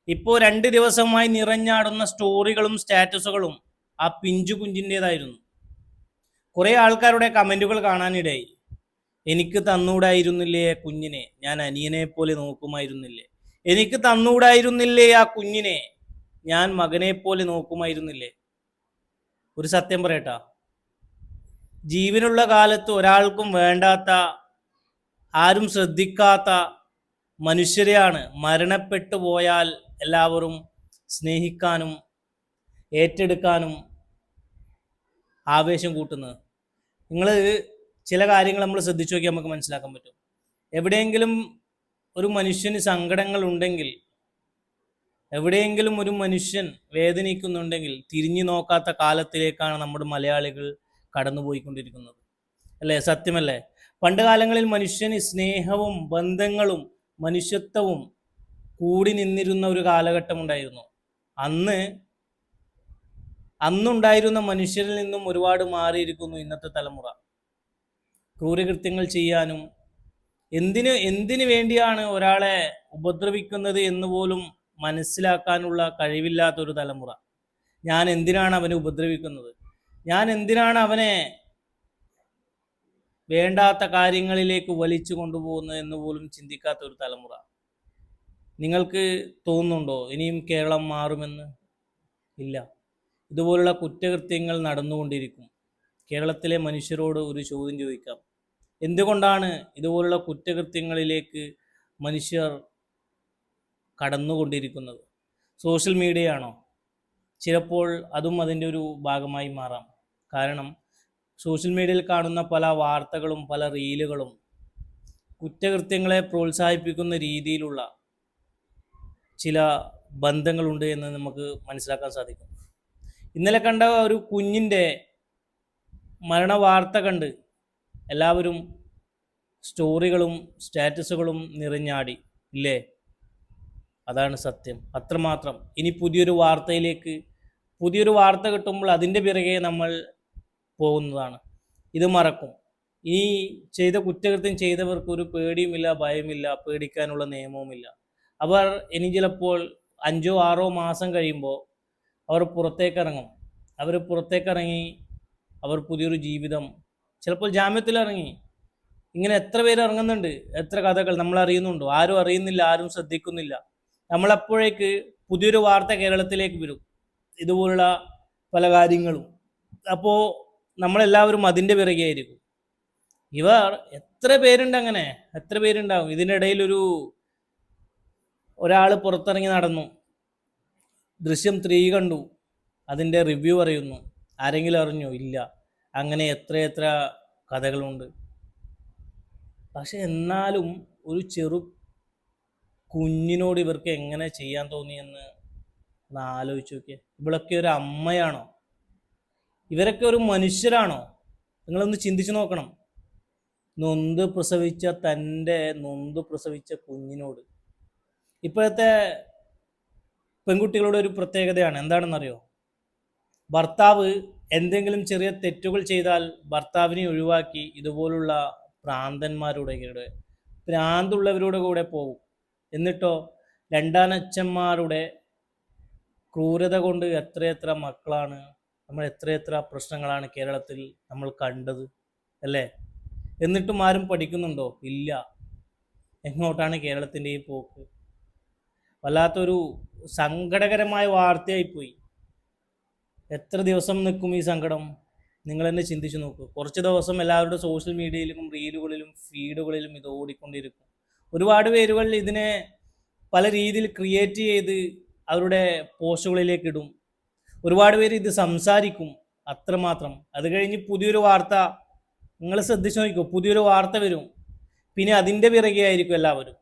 ഇപ്പോൾ 2 ദിവസമായി നിറഞ്ഞാടുന്ന സ്റ്റോറികളും സ്റ്റാറ്റസുകളും ആ പിഞ്ചു കുഞ്ഞിൻ്റെതായിരുന്നു. കുറേ ആൾക്കാരുടെ കമൻറ്റുകൾ കാണാനിടയായി. എനിക്ക് തന്നൂടായിരുന്നില്ലേ ആ കുഞ്ഞിനെ, ഞാൻ അനിയനെ പോലെ നോക്കുമായിരുന്നില്ലേ, എനിക്ക് തന്നൂടായിരുന്നില്ലേ ആ കുഞ്ഞിനെ, ഞാൻ മകനെ പോലെ നോക്കുമായിരുന്നില്ലേ. ഒരു സത്യം പറയട്ടാ, ജീവനുള്ള കാലത്ത് ഒരാൾക്കും വേണ്ടാത്ത, ആരും ശ്രദ്ധിക്കാത്ത മനുഷ്യരെയാണ് മരണപ്പെട്ടു പോയാൽ എല്ലാവരും സ്നേഹിക്കാനും ഏറ്റെടുക്കാനും ആവേശം കൂട്ടുന്നത്. നിങ്ങൾ ചില കാര്യങ്ങൾ നമ്മൾ ശ്രദ്ധിച്ചു നോക്കിയാൽ നമുക്ക് മനസ്സിലാക്കാൻ പറ്റും. എവിടെയെങ്കിലും ഒരു മനുഷ്യന് സങ്കടങ്ങൾ ഉണ്ടെങ്കിൽ, എവിടെയെങ്കിലും ഒരു മനുഷ്യൻ വേദനിക്കുന്നുണ്ടെങ്കിൽ തിരിഞ്ഞു നോക്കാത്ത കാലത്തിലേക്കാണ് നമ്മുടെ മലയാളികൾ കടന്നുപോയിക്കൊണ്ടിരിക്കുന്നത്. അല്ലേ? സത്യമല്ലേ? പണ്ട് കാലങ്ങളിൽ മനുഷ്യന് സ്നേഹവും ബന്ധങ്ങളും മനുഷ്യത്വവും കൂടി നിന്നിരുന്ന ഒരു കാലഘട്ടം ഉണ്ടായിരുന്നു. അന്നുണ്ടായിരുന്ന മനുഷ്യരിൽ നിന്നും ഒരുപാട് മാറിയിരിക്കുന്നു ഇന്നത്തെ തലമുറ. ക്രൂരകൃത്യങ്ങൾ ചെയ്യാനും എന്തിനു വേണ്ടിയാണ് ഒരാളെ ഉപദ്രവിക്കുന്നത് എന്ന് പോലും മനസ്സിലാക്കാനുള്ള കഴിവില്ലാത്തൊരു തലമുറ. ഞാൻ എന്തിനാണ് അവനെ ഉപദ്രവിക്കുന്നത്, ഞാൻ എന്തിനാണ് അവനെ വേണ്ടാത്ത കാര്യങ്ങളിലേക്ക് വലിച്ചു കൊണ്ടുപോകുന്നത് എന്ന് പോലും ചിന്തിക്കാത്ത ഒരു തലമുറ. നിങ്ങൾക്ക് തോന്നുന്നുണ്ടോ ഇനിയും കേരളം മാറുമെന്ന്? ഇല്ല. ഇതുപോലുള്ള കുറ്റകൃത്യങ്ങൾ നടന്നുകൊണ്ടിരിക്കും. കേരളത്തിലെ മനുഷ്യരോട് ഒരു ചോദ്യം ചോദിക്കാം. എന്തുകൊണ്ടാണ് ഇതുപോലുള്ള കുറ്റകൃത്യങ്ങളിലേക്ക് മനുഷ്യർ കടന്നുകൊണ്ടിരിക്കുന്നത്? സോഷ്യൽ മീഡിയയാണോ? ചിലപ്പോൾ അതും അതിൻ്റെ ഒരു ഭാഗമായി മാറാം. കാരണം സോഷ്യൽ മീഡിയയിൽ കാണുന്ന പല വാർത്തകളും പല റീലുകളും കുറ്റകൃത്യങ്ങളെ പ്രോത്സാഹിപ്പിക്കുന്ന രീതിയിലുള്ള ചില ബന്ധങ്ങളുണ്ട് എന്ന് നമുക്ക് മനസ്സിലാക്കാൻ സാധിക്കും. ഇന്നലെ കണ്ട ഒരു കുഞ്ഞിൻ്റെ മരണ വാർത്ത കണ്ട് എല്ലാവരും സ്റ്റോറികളും സ്റ്റാറ്റസുകളും നിറഞ്ഞാടി, ഇല്ലേ? അതാണ് സത്യം, അത്രമാത്രം. ഇനി പുതിയൊരു വാർത്ത കിട്ടുമ്പോൾ അതിൻ്റെ പിറകെ നമ്മൾ പോകുന്നതാണ്. ഇത് മറക്കും. ഈ ചെയ്ത കുറ്റകൃത്യം ചെയ്തവർക്ക് ഒരു പേടിയുമില്ല, ഭയമില്ല, പേടിക്കാനുള്ള നിയമവുമില്ല. അവർ ഇനി ചിലപ്പോൾ 5-6 മാസം കഴിയുമ്പോൾ അവർ പുറത്തേക്കിറങ്ങി അവർ പുതിയൊരു ജീവിതം, ചിലപ്പോൾ ജാമ്യത്തിലിറങ്ങി. ഇങ്ങനെ എത്ര പേര് ഇറങ്ങുന്നുണ്ട്, എത്ര കഥകൾ നമ്മൾ അറിയുന്നുണ്ടോ? ആരും അറിയുന്നില്ല, ആരും ശ്രദ്ധിക്കുന്നില്ല. നമ്മളപ്പോഴേക്ക് പുതിയൊരു വാർത്ത കേരളത്തിലേക്ക് വരും, ഇതുപോലുള്ള പല കാര്യങ്ങളും. അപ്പോൾ നമ്മളെല്ലാവരും അതിൻ്റെ പിറകെ ആയിരിക്കും. ഇവർ എത്ര പേരുണ്ട്, അങ്ങനെ എത്ര പേരുണ്ടാവും. ഇതിനിടയിൽ ഒരാൾ പുറത്തിറങ്ങി നടന്നു, ദൃശ്യം 3 കണ്ടു, അതിൻ്റെ റിവ്യൂ പറയുന്നു. ആരെങ്കിലും അറിഞ്ഞോ? ഇല്ല. അങ്ങനെ എത്ര കഥകളുണ്ട്. പക്ഷെ എന്നാലും ഒരു ചെറു കുഞ്ഞിനോട് ഇവർക്ക് എങ്ങനെ ചെയ്യാൻ തോന്നിയെന്ന് ഒന്ന് ആലോചിച്ച് നോക്കിയേ. ഇവളൊക്കെ ഒരു അമ്മയാണോ? ഇവരൊക്കെ ഒരു മനുഷ്യരാണോ? നിങ്ങളൊന്ന് ചിന്തിച്ചു നോക്കണം. നൊന്ത് പ്രസവിച്ച കുഞ്ഞിനോട്. ഇപ്പോഴത്തെ പെൺകുട്ടികളുടെ ഒരു പ്രത്യേകതയാണ്, എന്താണെന്നറിയോ? ഭർത്താവ് എന്തെങ്കിലും ചെറിയ തെറ്റുകൾ ചെയ്താൽ ഭർത്താവിനെ ഒഴിവാക്കി ഇതുപോലുള്ള ഭ്രാന്തുള്ളവരുടെ കൂടെ പോകും. എന്നിട്ടോ രണ്ടാനച്ഛന്മാരുടെ ക്രൂരത കൊണ്ട് എത്രയെത്ര മക്കളാണ്, നമ്മൾ എത്രയെത്ര പ്രശ്നങ്ങളാണ് കേരളത്തിൽ നമ്മൾ കണ്ടത്, അല്ലേ? എന്നിട്ടും ആരും പഠിക്കുന്നുണ്ടോ? ഇല്ല. എങ്ങോട്ടാണ് കേരളത്തിൻ്റെ ഈ പോക്ക്? വല്ലാത്തൊരു സങ്കടകരമായ വാർത്തയായിപ്പോയി. എത്ര ദിവസം നിൽക്കും ഈ സങ്കടം? നിങ്ങൾ തന്നെ ചിന്തിച്ചു നോക്കൂ. കുറച്ച് ദിവസം എല്ലാവരുടെ സോഷ്യൽ മീഡിയയിലും റീലുകളിലും ഫീഡുകളിലും ഇത് ഓടിക്കൊണ്ടിരിക്കും. ഒരുപാട് പേരുകൾ ഇതിനെ പല രീതിയിൽ ക്രിയേറ്റ് ചെയ്ത് അവരുടെ പോസ്റ്റുകളിലേക്ക് ഇടും. ഒരുപാട് പേര് ഇത് സംസാരിക്കും, അത്രമാത്രം. അത് കഴിഞ്ഞ് പുതിയൊരു വാർത്ത, നിങ്ങൾ ശ്രദ്ധിച്ചു നോക്കൂ, പുതിയൊരു വാർത്ത വരും, പിന്നെ അതിൻ്റെ പിറകെ ആയിരിക്കും എല്ലാവരും.